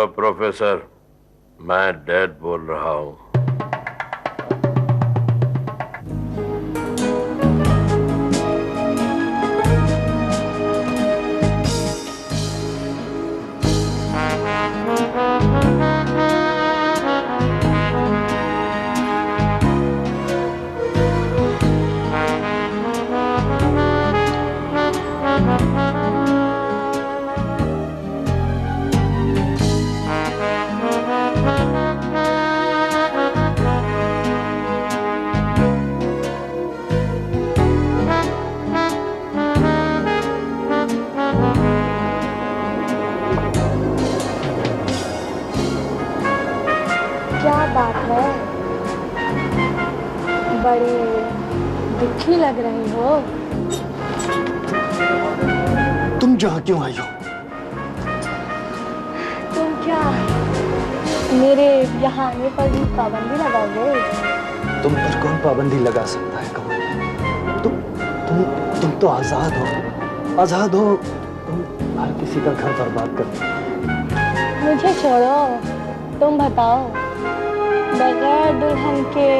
Hello professor, मैं dad बोल रहा हूँ। क्या बात है, बड़े दुखी लग रही हो। तुम यहाँ क्यों आई हो? तुम क्या मेरे यहाँ आने पर भी पाबंदी लगाओगे? तुम पर कौन पाबंदी लगा सकता है कमल? तुम तो आजाद हो, आजाद हो। तुम हर किसी का घर बर्बाद करते हो। मुझे छोड़ो, तुम बताओ, बगैर दुल्हन के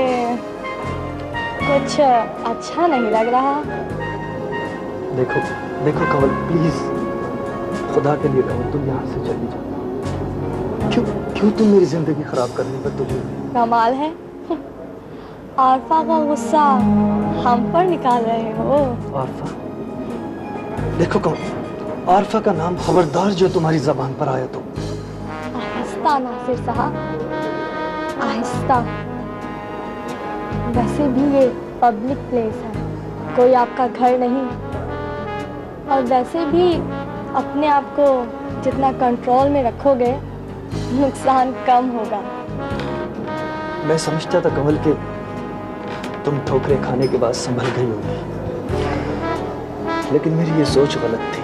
कुछ अच्छा नहीं लग रहा? देखो देखो कमल, प्लीज खुदा के लिए कहो, तुम यहाँ से चली जाओ। क्यों तुम मेरी जिंदगी खराब करने पर तुली? कमाल है, आरफा का गुस्सा हम पर निकाल रहे हो। आरफा? देखो कमल, आरफा का नाम खबरदार जो तुम्हारी जबान पर आया तो। आहिस्ता नासिर साहब, आहिस्ता। वैसे भी ये पब्लिक प्लेस है, कोई आपका घर नहीं। और वैसे भी अपने आप को जितना कंट्रोल में रखोगे, नुकसान कम होगा। मैं समझता था कमल कि तुम ठोकरें खाने के बाद संभल गई होगी, लेकिन मेरी ये सोच गलत थी।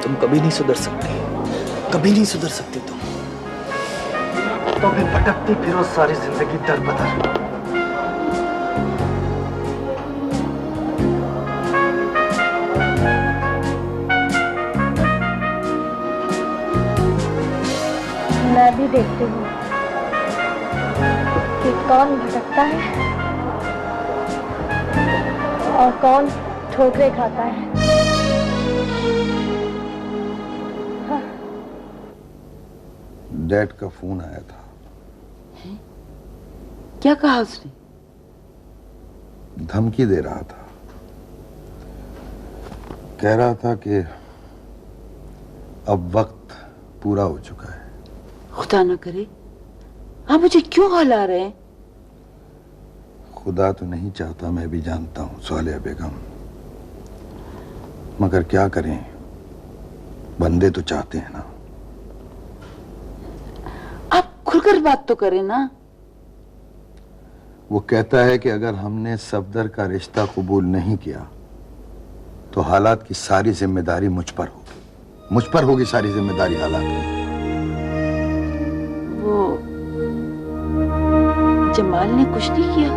तुम कभी नहीं सुधर सकती, कभी नहीं सुधर सकती तुम। तो फिर भटकती फिरो सारी जिंदगी दर बदर। मैं भी देखती हूँ कि कौन भटकता है और कौन ठोकरे खाता है। हाँ। डैड का फोन आया था। क्या कहा उसने? धमकी दे रहा था, कह रहा था कि अब वक्त पूरा हो चुका है। खुदा न करे, आप मुझे क्यों हला रहे हैं? खुदा तो नहीं चाहता, मैं भी जानता हूं सालिया बेगम, मगर क्या करें, बंदे तो चाहते हैं ना। आप खुलकर बात तो करें ना। वो कहता है कि अगर हमने सफदर का रिश्ता कबूल नहीं किया तो हालात की सारी जिम्मेदारी मुझ पर होगी, मुझ पर होगी सारी जिम्मेदारी हालात की। वो जमाल ने कुछ नहीं किया?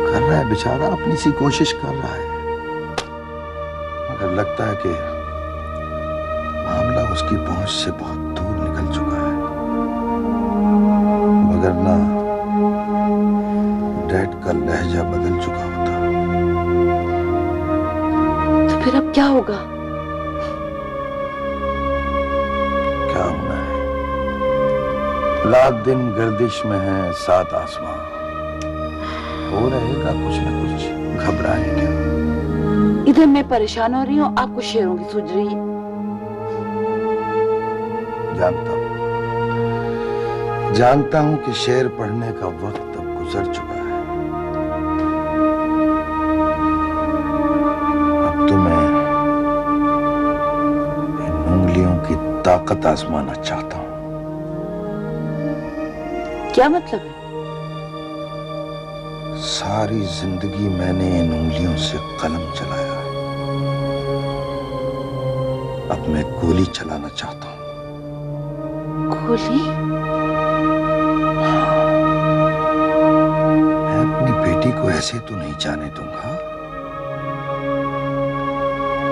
कर रहा है बेचारा, अपनी सी कोशिश कर रहा है, मगर लगता है कि मामला उसकी पहुंच से बहुत दूर निकल चुका है। मगर ना डैड का लहजा बदल चुका होता। तो फिर अब क्या होगा? क्या होना है, लाख दिन गर्दिश में है सात आसमां, हो रहेगा कुछ न कुछ, घबराएं क्या। इधर मैं परेशान हो रही हूँ, आपको शेरों की सूझ रही है। जानता हूं कि शेर पढ़ने का वक्त अब गुजर चुका है। अब तो मैं इन उंगलियों की ताकत आजमाना चाहता हूं। क्या मतलब है? सारी जिंदगी मैंने इन उंगलियों से कलम चलाया है, अब मैं गोली चलाना चाहता हूं। गोली? मैं अपनी बेटी को ऐसे तो नहीं जाने दूंगा।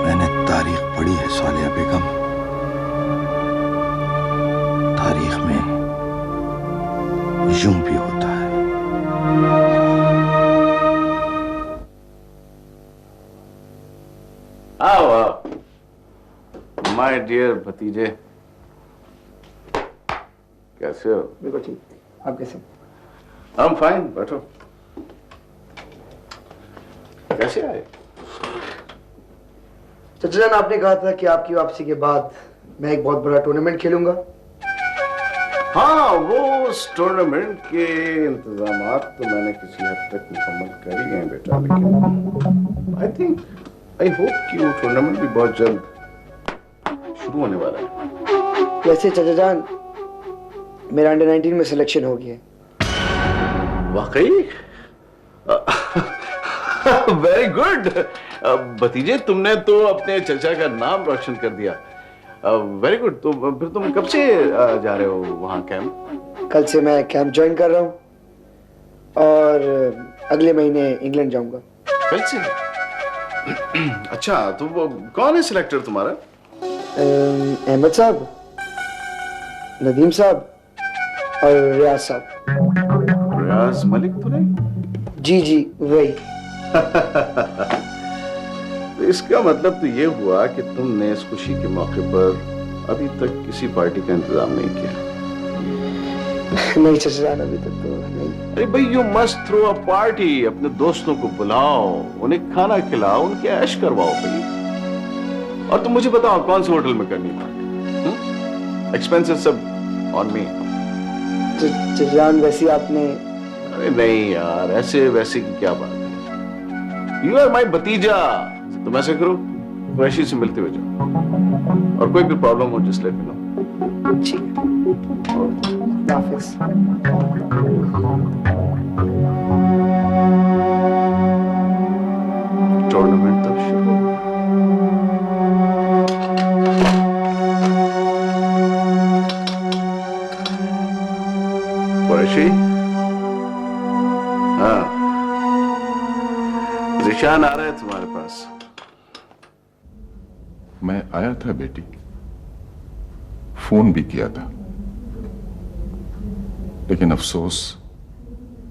मैंने तारीख पढ़ी है सालिया बेगम, यूं भी होता है। आओ आओ माय डियर भतीजे, कैसे हो? बिल्कुल ठीक। आप कैसे? आई एम फाइन, बैठो। कैसे आए? चाचा जान, आपने कहा था कि आपकी वापसी के बाद मैं एक बहुत बड़ा टूर्नामेंट खेलूंगा। हाँ, वो उस टूर्नामेंट के इंतजामात तो मैंने किसी हद तक मुकम्मल कर ही गए बेटा, लेकिन आई थिंक, आई होप कि वो टूर्नामेंट भी बहुत जल्द शुरू होने वाला है। वैसे चाचा जान, मेरा अंडर 19 में सिलेक्शन हो गया है। वाकई? वेरी गुड भतीजे, तुमने तो अपने चचा का नाम रोशन कर दिया। Very good. तो फिर तुम कब से जा रहे हो वहाँ कैंप? कल से मैं कैंप ज्वाइन कर रहा हूँ और अगले महीने इंग्लैंड जाऊंगा। कल से? अच्छा, तो वो कौन है सिलेक्टर तुम्हारा? अहमद साहब, नदीम साहब और रियाज साहब। रियाज मलिक तो नहीं? जी जी वही। तो इसका मतलब तो ये हुआ कि तुमने इस खुशी के मौके पर अभी तक किसी पार्टी का इंतजाम नहीं किया। नहीं चाचा जान, अभी तक तो नहीं। अरे भाई, you must throw a party. अपने दोस्तों को बुलाओ, उन्हें खाना खिलाओ, उनके ऐश करवाओ भाई। और तुम मुझे बताओ कौन से होटल में करनी पार्टी? एक्सपेंसेस सब ऑन मी। चाचा जान, वैसे आपने। अरे नहीं यार, ऐसे वैसे की क्या बात है। यू आर माई भतीजा, तुम ऐसे करो, कुरैशी से मिलते हुए जाओ, और कोई भी प्रॉब्लम हो जस्ट लेट मी नो। ठीक है, हाफिज। टूर्नामेंट तब शुरू। कुरैशी? हाँ, निशान आ रहा है तुम्हारे पास। मैं आया था बेटी, फोन भी किया था, लेकिन अफसोस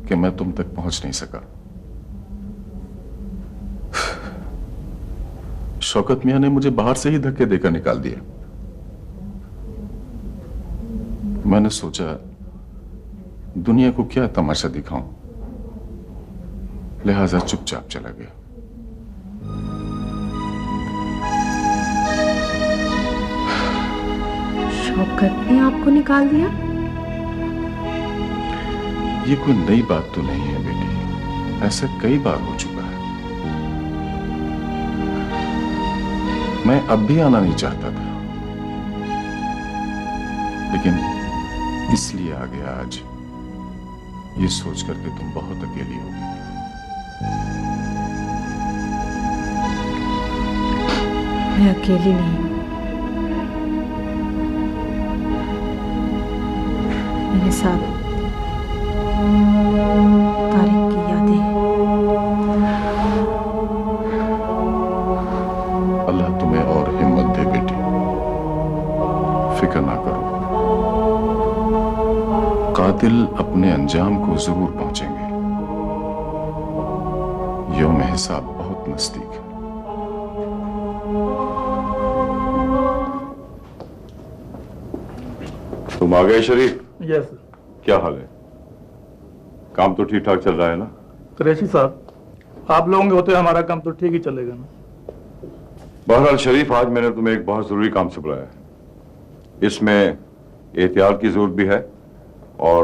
कि मैं तुम तक पहुंच नहीं सका। शौकत मियां ने मुझे बाहर से ही धक्के देकर निकाल दिया। मैंने सोचा दुनिया को क्या तमाशा दिखाऊं, लिहाजा चुपचाप चला गया। शौकत ने आपको निकाल दिया? ये कोई नई बात तो नहीं है बेटी, ऐसा कई बार हो चुका है। मैं अब भी आना नहीं चाहता था, लेकिन इसलिए आ गया आज, ये सोच करके तुम बहुत अकेली हो। मैं अकेली नहीं हूं। मेरे साथ तारिक की यादें हैं। अल्लाह तुम्हें और हिम्मत दे बेटी, फिक्र ना करो। कातिल अपने अंजाम को जरूर पहुंचेंगे। यौम हिसाब बहुत नजदीक है। तुम आ गए शरीफ? यस। क्या हाल है? काम तो ठीक ठाक चल रहा है ना? कुरैशी साहब, आप लोगों के होते हमारा काम तो ठीक ही चलेगा ना। बहरहाल शरीफ, आज मैंने तुम्हें एक बहुत जरूरी काम से बुलाया है। इसमें एहतियात की जरूरत भी है और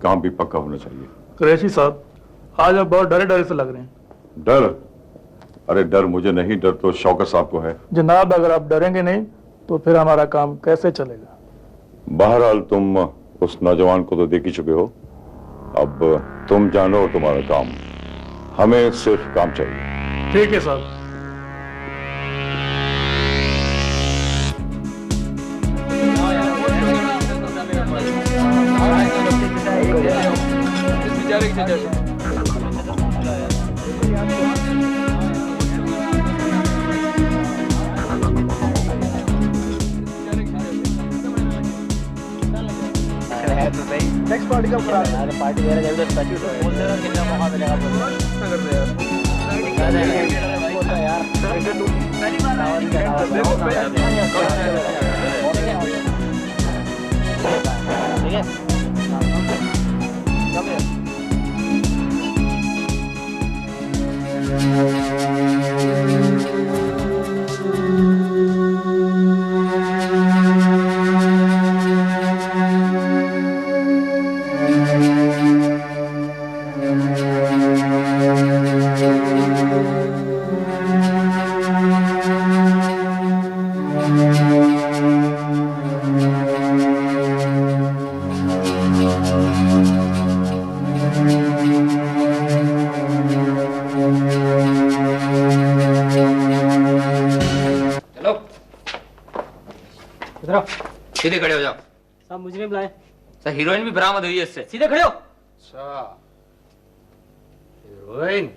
काम भी पक्का होना चाहिए। कुरैशी साहब, आज आप बहुत डरे डरे से लग रहे हैं। डर? अरे डर मुझे नहीं, डर तो शौकत साहब को है। जनाब, अगर आप डरेंगे नहीं तो फिर हमारा काम कैसे चलेगा? बहरहाल तुम उस नौजवान को तो देख ही चुके हो, अब तुम जानो तुम्हारा काम। हमें सिर्फ काम चाहिए। ठीक है साहब। नेक्स्ट पार्टी का पार्टी कितना मौका मिलेगा सीधे खड़े हो जाओ। साहब मुझे नहीं बुलाए। सर हीरोइन भी बरामद हुई है इससे। सीधे खड़े हो। अच्छा हीरोइन।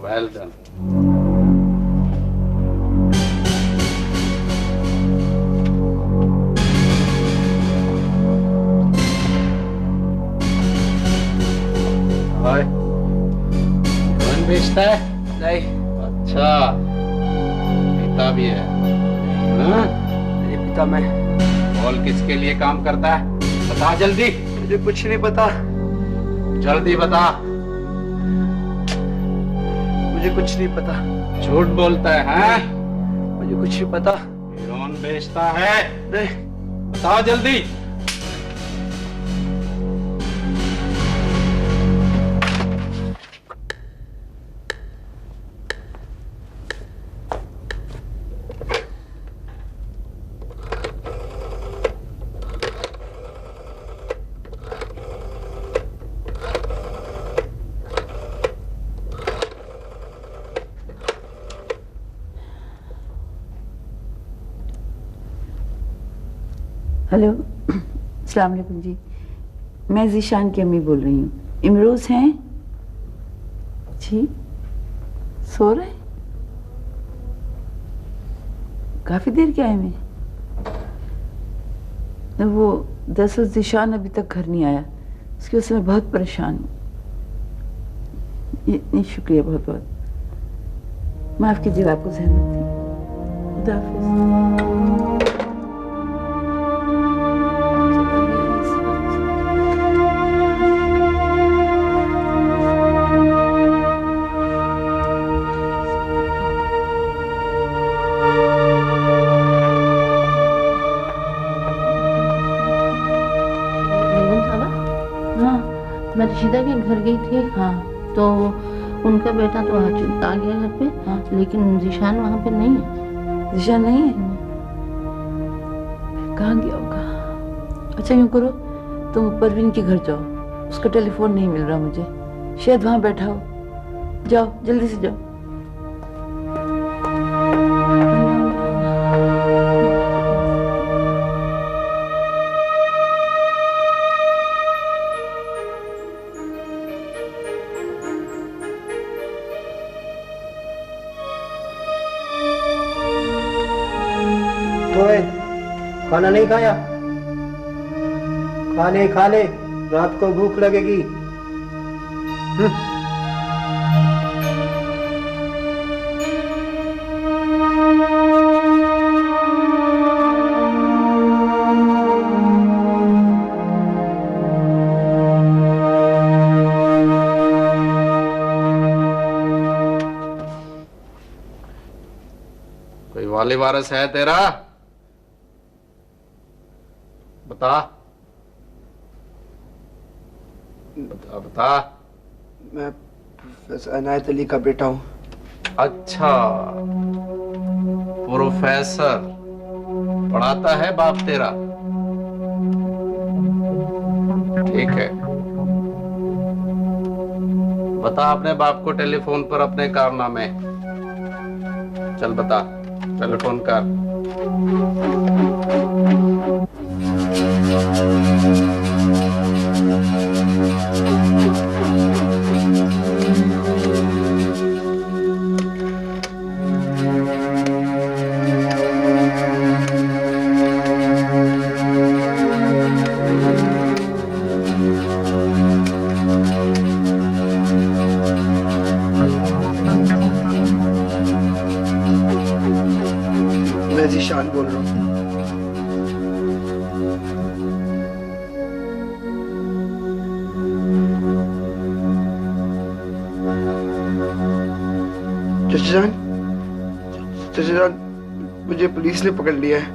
Well done. हाय बेचता है? नहीं। अच्छा पिता भी है? मेरे पिता मैं। कॉल किसके लिए काम करता है? बता जल्दी। मुझे कुछ नहीं पता। जल्दी बता। मुझे कुछ नहीं पता। झूठ बोलता है हैं? मुझे कुछ नहीं पता। हीरोइन बेचता है? नहीं। बता जल्दी। हेलो, अस्सलाम वालेकुम जी। मैं ज़ीशान की अम्मी बोल रही हूँ। इमरोज़ हैं जी? सो रहे? काफ़ी देर क्या है? मैं वो दरअसल ज़ीशान अभी तक घर नहीं आया, उसकी वजह से मैं बहुत परेशान हूँ। नहीं, शुक्रिया बहुत बहुत। माफ़ कीजिएगा, आपको ज़हमत थी। खुदा हाफ़िज़। मैं रशीदा के घर गई थी। हाँ, तो उनका बेटा तो आ गया घर पे। हाँ, लेकिन ज़ीशान वहाँ पे नहीं है। ज़ीशान नहीं है? कहाँ गया होगा? अच्छा यूँ करो, तुम परवीन के घर जाओ, उसका टेलीफोन नहीं मिल रहा मुझे, शायद वहाँ बैठा हो। जाओ, जल्दी से जाओ। खाना नहीं खाया? खा ले, रात को भूख लगेगी। कोई वाली वारस है तेरा? बता बता बता। मैं प्रोफेसर अनायत अली का बेटा हूँ। अच्छा, प्रोफेसर पढ़ाता है बाप तेरा? ठीक है, बता अपने बाप को टेलीफोन पर अपने कारनामे। चल बता, टेलीफोन कर। जीशान बोल रहा हूँ। चाचा जान, मुझे पुलिस ने पकड़ लिया है।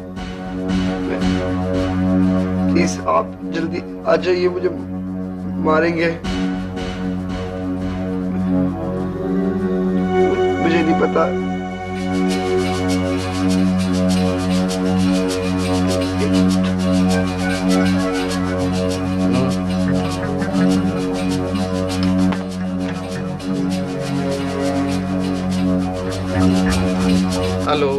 प्लीज आप जल्दी आ जाइए, मुझे मारेंगे। मुझे नहीं पता। हेलो,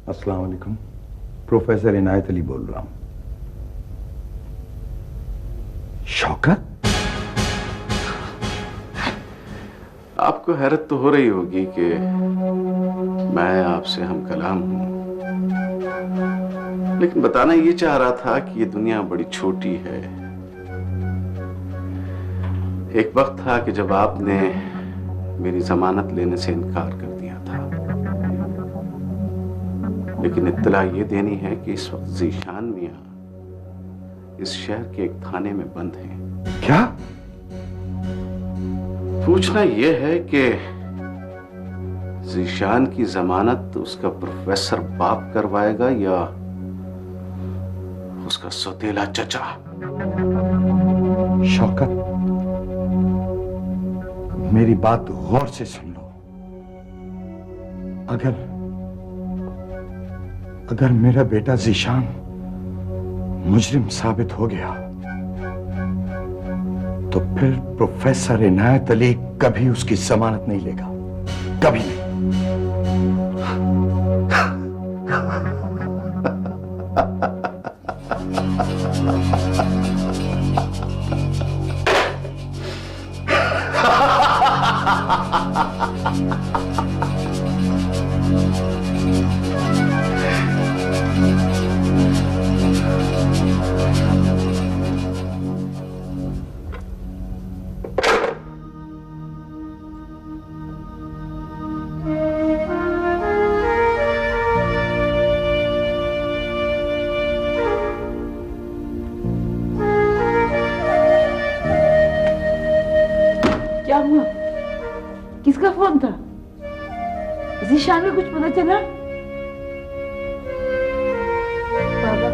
अस्सलाम वालेकुम, प्रोफेसर इनायत अली बोल रहा हूं। शौकत, आपको हैरत तो हो रही होगी कि मैं आपसे हम कलाम हूं, लेकिन बताना ये चाह रहा था कि ये दुनिया बड़ी छोटी है। एक वक्त था कि जब आपने मेरी जमानत लेने से इनकार कर दिया था, लेकिन इत्तला ये देनी है कि इस वक्त जीशान मियां इस शहर के एक थाने में बंद हैं। क्या? पूछना यह है कि जीशान की जमानत उसका प्रोफेसर बाप करवाएगा या उसका सौतेला चचा? शौकत, मेरी बात गौर से सुन लो। अगर मेरा बेटा जीशान मुजरिम साबित हो गया तो फिर प्रोफेसर इनायत अली कभी उसकी जमानत नहीं लेगा, कभी नहीं। क्या हुआ? किसका फोन था? जीशान में कुछ पता चला? बाबा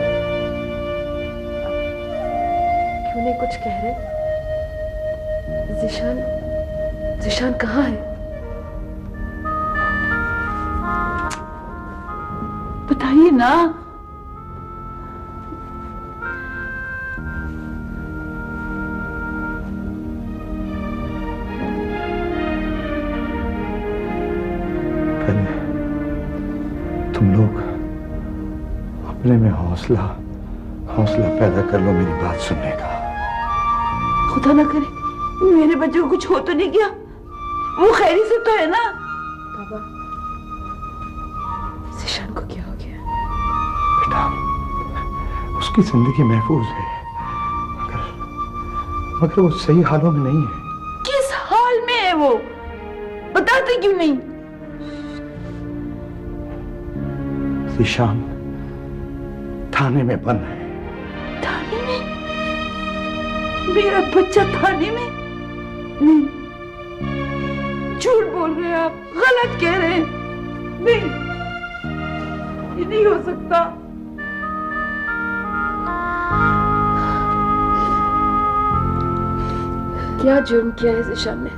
क्यों नहीं कुछ कह रहे? जीशान कहाँ है? बताइए ना। तुम लोग अपने में हौसला पैदा कर लो मेरी बात सुनने का। खुदा ना करे मेरे बच्चे को कुछ हो तो नहीं गया? वो खैरी से तो है ना? बाबा जीशान को क्या हो गया? बेटा, उसकी जिंदगी महफूज है, मगर वो सही हालों में नहीं है। किस हाल में है वो? बताते क्यों नहीं? जीशान थाने में बंद है। थाने में? मेरा बच्चा थाने में? नहीं, झूठ बोल रहे हैं आप, गलत कह रहे हैं। नहीं, ये नहीं हो सकता। क्या जुर्म किया है जीशान ने?